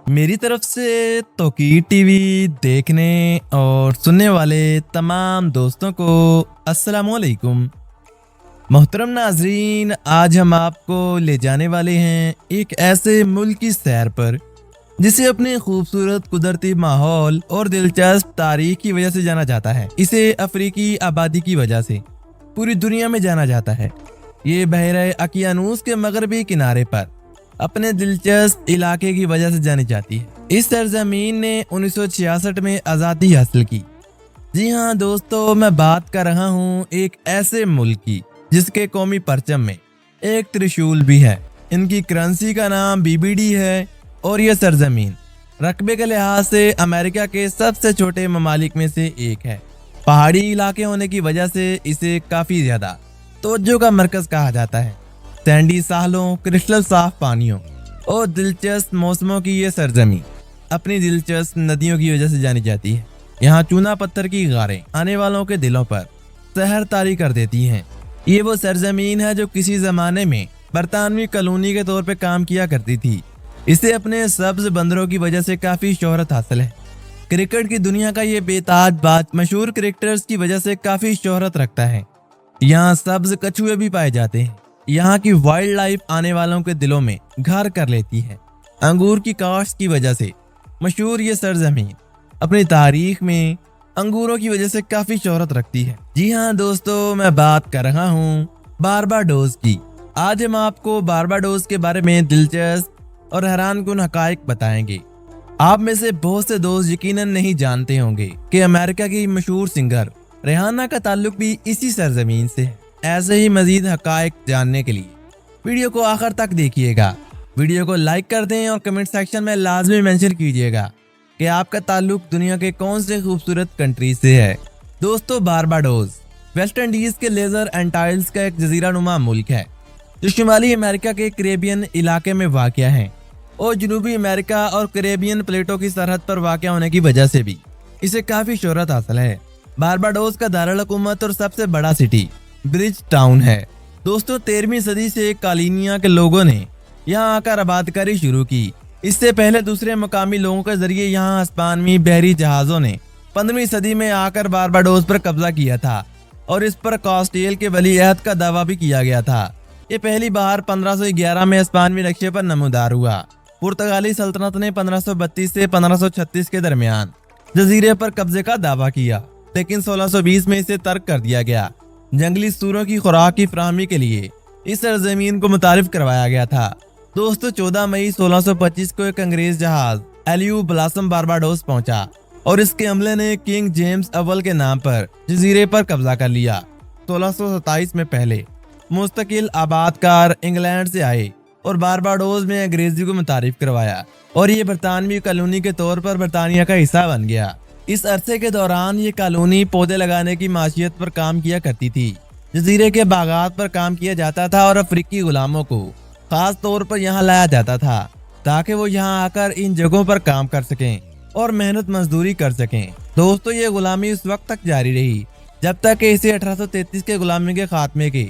मेरी तरफ से तौकीर टीवी देखने और सुनने वाले तमाम दोस्तों को अस्सलामुअलैकुम। मोहतरम नाजरीन, आज हम आपको ले जाने वाले हैं एक ऐसे मुल्क की सैर पर जिसे अपने खूबसूरत कुदरती माहौल और दिलचस्प तारीख की वजह से जाना जाता है। इसे अफ्रीकी आबादी की वजह से पूरी दुनिया में जाना जाता है। ये बहरे अकियानूस के मगरबी किनारे पर अपने दिलचस्प इलाके की वजह से जानी जाती है। इस सरजमीन ने 1966 में आज़ादी हासिल की। जी हाँ दोस्तों, मैं बात कर रहा हूँ एक ऐसे मुल्क की जिसके कौमी परचम में एक त्रिशूल भी है। इनकी करेंसी का नाम BBD है और यह सरजमीन रकबे के लिहाज से अमेरिका के सबसे छोटे ममालिक में से एक है। पहाड़ी इलाके होने की वजह से इसे काफ़ी ज़्यादा तवज्जो का मरकज़ कहा जाता है। सैंडी साहलों, क्रिस्टल साफ पानियों और दिलचस्प मौसमों की ये सरजमीन अपनी दिलचस्प नदियों की वजह से जानी जाती है। यहाँ चूना पत्थर की गारें आने वालों के दिलों पर सहर तारी कर देती हैं। ये वो सरजमीन है जो किसी ज़माने में बरतानवी कॉलोनी के तौर पे काम किया करती थी। इसे अपने सब्ज बंदरों की वजह से काफ़ी शोहरत हासिल है। क्रिकेट की दुनिया का ये बेताज बाज मशहूर क्रिकेटर्स की वजह से काफ़ी शोहरत रखता है। यहाँ सब्ज कछुए भी पाए जाते हैं। यहाँ की वाइल्ड लाइफ आने वालों के दिलों में घर कर लेती है। अंगूर की काश्त की वजह से मशहूर ये सरजमीन अपनी तारीख में अंगूरों की वजह से काफ़ी शोहरत रखती है। जी हाँ दोस्तों, मैं बात कर रहा हूँ बारबाडोस की। आज हम आपको बारबाडोस के बारे में दिलचस्प और हैरानकुन हकाइक बताएंगे। आप में से बहुत से दोस्त यकीनन नहीं जानते होंगे कि अमेरिका की मशहूर सिंगर रिहाना का ताल्लुक भी इसी सरजमीन से है। ऐसे ही मजीद हकाइक जानने के लिए वीडियो को आखिर तक देखिएगा। वीडियो को लाइक कर दें और कमेंट सेक्शन में लाजमी मेंशन कीजिएगा कि आपका ताल्लुक दुनिया के कौन से खूबसूरत कंट्री से है। दोस्तों, बारबाडोस वेस्ट इंडीज के लेजर एंड टाइल्स का एक जजीरा नुमा मुल्क है जो शुमाली अमेरिका के कैरेबियन इलाके में वाक़या है और जनूबी अमेरिका और कैरेबियन प्लेटों की सरहद पर वाक़या होने की वजह से भी इसे काफ़ी शोहरत हासिल है। बारबाडोस का दारुल हुकूमत और सबसे बड़ा सिटी ब्रिज टाउन है। दोस्तों, 13वीं सदी से कालीनिया के लोगों ने यहाँ आकर आबादकारी शुरू की। इससे पहले दूसरे मकामी लोगों के जरिए यहाँ हिस्पानवी बहरी जहाज़ों ने 15वीं सदी में आकर बारबाडोस पर कब्जा किया था और इस पर कास्टेल के वली अहद का दावा भी किया गया था। ये पहली बार 1511 में हिस्पानवी नक्शे पर नमूदार हुआ। पुर्तगाली सल्तनत ने 1532 से 1536 के दरमियान जजीरे पर कब्जे का दावा किया, लेकिन 1620 में इसे तर्क कर दिया गया। जंगली सूरों की खुराक की फराहमी के लिए इस सरजमीन को मुतारिफ करवाया गया था। दोस्तों, 14 मई 1625 को एक अंग्रेज जहाज एलियू ब्लासम बारबाडोस पहुंचा और इसके अमले ने किंग जेम्स अव्वल के नाम पर जजीरे पर कब्जा कर लिया। 1627 में पहले मुस्तकिल आबादकार इंग्लैंड से आए और बारबाडोस में अंग्रेजी को मुतारिफ करवाया और ये बरतानवी कॉलोनी के तौर पर बरतानिया का हिस्सा बन गया। इस अरसे के दौरान ये कॉलोनी पौधे लगाने की माशियत पर काम किया करती थी। जजीरे के बागात पर काम किया जाता था और अफ्रीकी गुलामों को खास तौर पर यहाँ लाया जाता था ताकि वो यहाँ आकर इन जगहों पर काम कर सकें और मेहनत मजदूरी कर सकें। दोस्तों, ये गुलामी उस वक्त तक जारी रही जब तक कि इसे 1833 के गुलामी के खात्मे के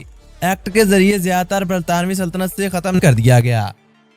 एक्ट के जरिए ज्यादातर बरतानवी सल्तनत से खत्म कर दिया गया।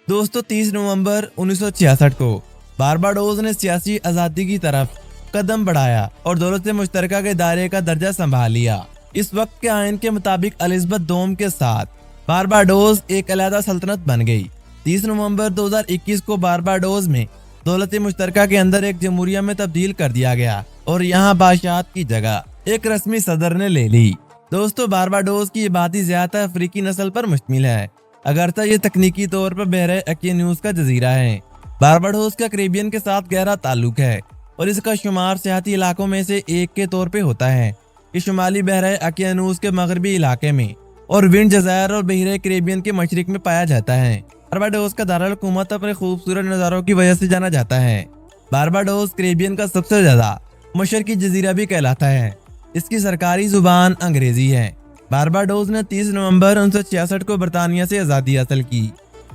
दोस्तों, 30 नवंबर 1966 को बारबाडोस ने सियासी आज़ादी की तरफ कदम बढ़ाया और दौलत मुश्तरका के दायरे का दर्जा संभाल लिया। इस वक्त के आइन के मुताबिक एलिजाबेथ दोम के साथ बारबाडोस एक अलहदा सल्तनत बन गई। 30 नवंबर 2021 को बारबाडोस में दौलत मुश्तरका के अंदर एक जमहूरिया में तब्दील कर दिया गया और यहाँ बादशाहत की जगह एक रस्मी सदर ने ले ली। दोस्तों, बारबाडोस की आबादी ज्यादा अफ्रीकी नस्ल पर मुश्तमिल है, अगरचा ये तकनीकी तौर पर बहरे अकियानूस का जजीरा है। बारबाडोस का कैरेबियन के साथ गहरा ताल्लुक है और इसका शुमार सियाती इलाकों में से एक के तौर पे होता है। ये शुमाली बहरे अकियानूस के मगरबी इलाके में और विंड जज़ायर और बहरे कैरेबियन के मशरिक में पाया जाता है। बारबाडोस का दारुल हुकूमत अपने खूबसूरत नज़ारों की वजह से जाना जाता है। बारबाडोस कैरेबियन का सबसे ज्यादा मशरकी जजीरा भी कहलाता है। इसकी सरकारी जुबान अंग्रेजी है। बारबाडोस ने 30 नवंबर 1966 को बरतानिया से आज़ादी हासिल की।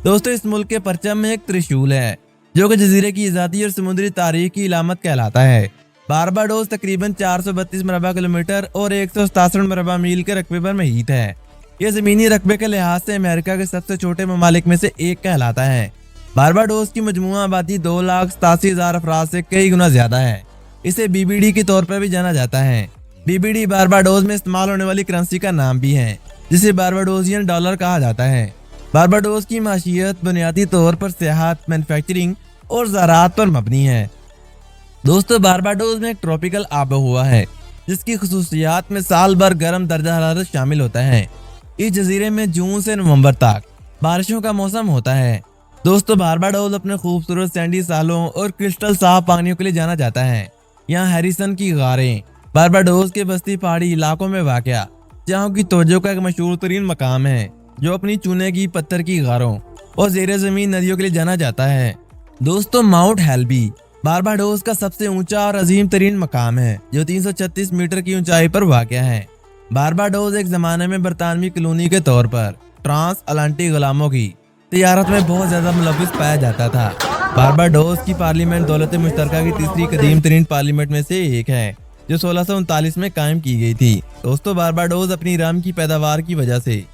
दोस्तों, इस मुल्क के परचम में एक त्रिशूल है जो कि जजीरे की आज़ादी और समुद्री तारीख की इलामत कहलाता है। बारबाडोस तकरीबन 432 मरबा किलोमीटर और 167 मरबा मील के रकबे पर मुहित है। ये जमीनी रकबे के लिहाज से अमेरिका के सबसे छोटे ममालिक में से एक कहलाता है। बारबाडोस की मजमूआ आबादी 2,87,000 अफराद से कई गुना ज्यादा है। इसे बीबीडी के तौर पर भी जाना जाता है। बीबीडी बारबाडोस में इस्तेमाल होने वाली करेंसी का नाम भी है, जिसे बारबाडोसियन डॉलर कहा जाता है। बारबाडोस की माशियत बुनियादी तौर पर सियाहत, मैन्युफैक्चरिंग और ज़राअत पर मबनी है। दोस्तों, बारबाडोस में एक ट्रॉपिकल आबोहवा है, जिसकी खुसूसियात में साल भर गर्म दर्जा हरारत शामिल होता है। इस जजीरे में जून से नवंबर तक बारिशों का मौसम होता है। दोस्तों, बारबाडोस अपने खूबसूरत सैंडी सालों और क्रिस्टल साफ पानियों के लिए जाना जाता है। यहाँ हैरिसन की गारें बारबाडोस के बस्ती पहाड़ी इलाकों में वाक़या जहाँ की तवज्जो का एक मशहूर तरीन मकाम है, जो अपनी चूने की पत्थर की गारों और ज़ेरे ज़मीन नदियों के लिए जाना जाता है। दोस्तों, माउंट हेल्बी बारबाडोस का सबसे ऊंचा और अजीम तरीन मकाम है, जो 336 मीटर की ऊंचाई पर वाक़या है। बारबाडोस एक ज़माने में बरतानवी कॉलोनी के तौर पर ट्रांस अटलांटिक गुलामों की तिजारत में बहुत ज़्यादा मुलविस पाया जाता था। बारबाडोस की पार्लियामेंट दौलत मुश्तरका की तीसरी कदीम तरीन पार्लियामेंट में से एक है, जो 1639 में कायम की गई थी। दोस्तों, बारबाडोस अपनी रम की पैदावार की वजह से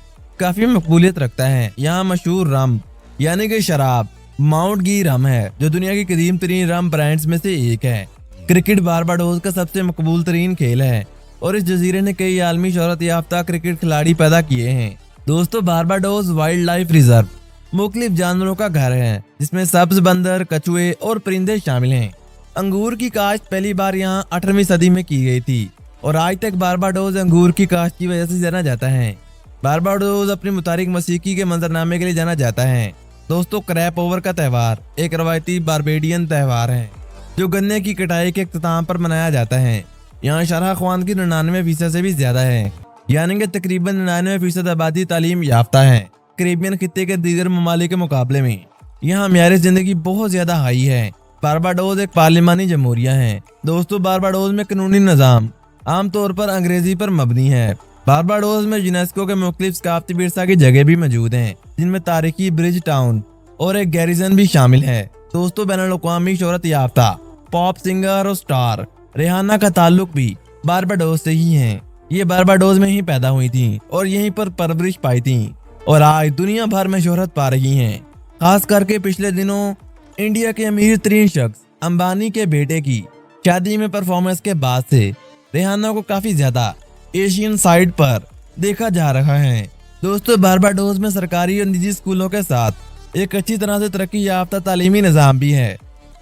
काफ़ी मकबूलियत रखता है। यहाँ मशहूर रम यानी कि शराब माउंट गी रम है, जो दुनिया की कदीम तरीन रम ब्रांड्स में से एक है। क्रिकेट बारबाडोस का सबसे मकबूल तरीन खेल है और इस जजीरे ने कई आलमी शोहरत याफ्ता क्रिकेट खिलाड़ी पैदा किए हैं। दोस्तों, बारबाडोस वाइल्ड लाइफ रिजर्व मुख्तलिफ जानवरों का घर है, जिसमें सब्ज बंदर, कछुए और परिंदे शामिल हैं। अंगूर की काश्त पहली बार यहाँ 18वीं सदी में की गई थी और आज तक बारबाडोस अंगूर की काश्त की वजह से जाना जाता है। बारबाडोस अपनी मुतारिक मौसीकी के मंजरनामे के लिए जाना जाता है। दोस्तों, क्रैप ओवर का त्यौहार एक रवायती बारबेडियन त्यौहार है, जो गन्ने की कटाई के इख्तिताम पर मनाया जाता है। यहाँ शरह ख्वान की 99% से भी ज्यादा है, यानी कि तकरीबन 99% आबादी तालीम याफ्ता है। कैरेबियन खित्ते के दीगर ममालिक के मुकाबले में यहाँ म्यार जिंदगी बहुत ज्यादा हाई है। बारबाडोस एक पार्लिमानी जमहूरिया है। दोस्तों, बारबाडोस में कानूनी निज़ाम आमतौर पर अंग्रेजी पर मबनी है। बारबाडोस में यूनेस्को के मुख्तलिफ सकाफती विरसा की जगह भी मौजूद हैं, जिनमें तारीखी ब्रिज टाउन और एक गैरिजन भी शामिल है। दोस्तों, बैनुल-अक़वामी शोहरत याफ्ता पॉप सिंगर और स्टार रिहाना का ताल्लुक भी बारबाडोस से ही है। ये बारबाडोस में ही पैदा हुई थी और यहीं पर परवरिश पाई थी और आज दुनिया भर में शोहरत पा रही हैं। खास करके पिछले दिनों इंडिया के अमीर तरीन शख्स अंबानी के बेटे की शादी में परफॉर्मेंस के बाद से रिहाना को काफी ज्यादा एशियन साइड पर देखा जा रहा है। दोस्तों, बारबाडोस में सरकारी और निजी स्कूलों के साथ एक अच्छी तरह से तरक्की याफ्ता तालीमी निज़ाम भी है।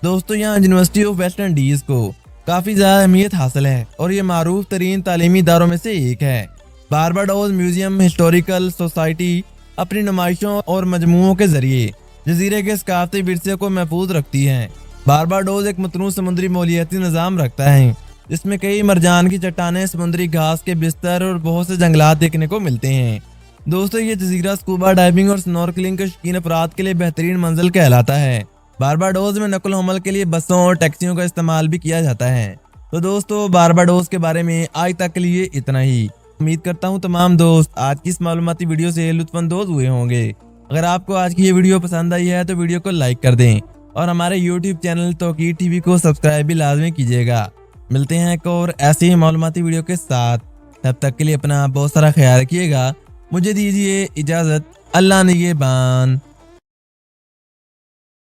दोस्तों, यहाँ यूनिवर्सिटी ऑफ वेस्ट इंडीज को काफी ज्यादा अहमियत हासिल है और ये मारूफ तरीन तालीमी इदारों में से एक है। बारबाडोस म्यूजियम हिस्टोरिकल सोसाइटी अपनी नुमाइशों और मजमुओं के जरिए जजीरे के सकाफती विरसे को महफूज रखती है। बारबाडोस एक मतनू समुद्री माहौलियाती निज़ाम रखता है, जिसमें कई मरजान की चट्टानें, समुद्री घास के बिस्तर और बहुत से जंगलात देखने को मिलते हैं। दोस्तों, ये जजीरा स्कूबा डाइविंग और स्नॉर्कलिंग के शौकीन अफराद के लिए बेहतरीन मंजिल कहलाता है। बारबाडोस में नकल हमल के लिए बसों और टैक्सियों का इस्तेमाल भी किया जाता है। तो दोस्तों, बारबाडोस के बारे में आज तक के लिए इतना ही। उम्मीद करता हूँ तमाम दोस्त आज की इस मालूमाती वीडियो से लुत्फानंदोज हुए होंगे। अगर आपको आज की ये वीडियो पसंद आई है तो वीडियो को लाइक कर दें और हमारे YouTube चैनल तौकीर टीवी को सब्सक्राइब भी लाजमी कीजिएगा। मिलते हैं एक और ऐसी ही मालूमाती वीडियो के साथ। तब तक के लिए अपना बहुत सारा ख्याल रखिएगा। मुझे दीजिए इजाज़त। अल्लाह निगहबान।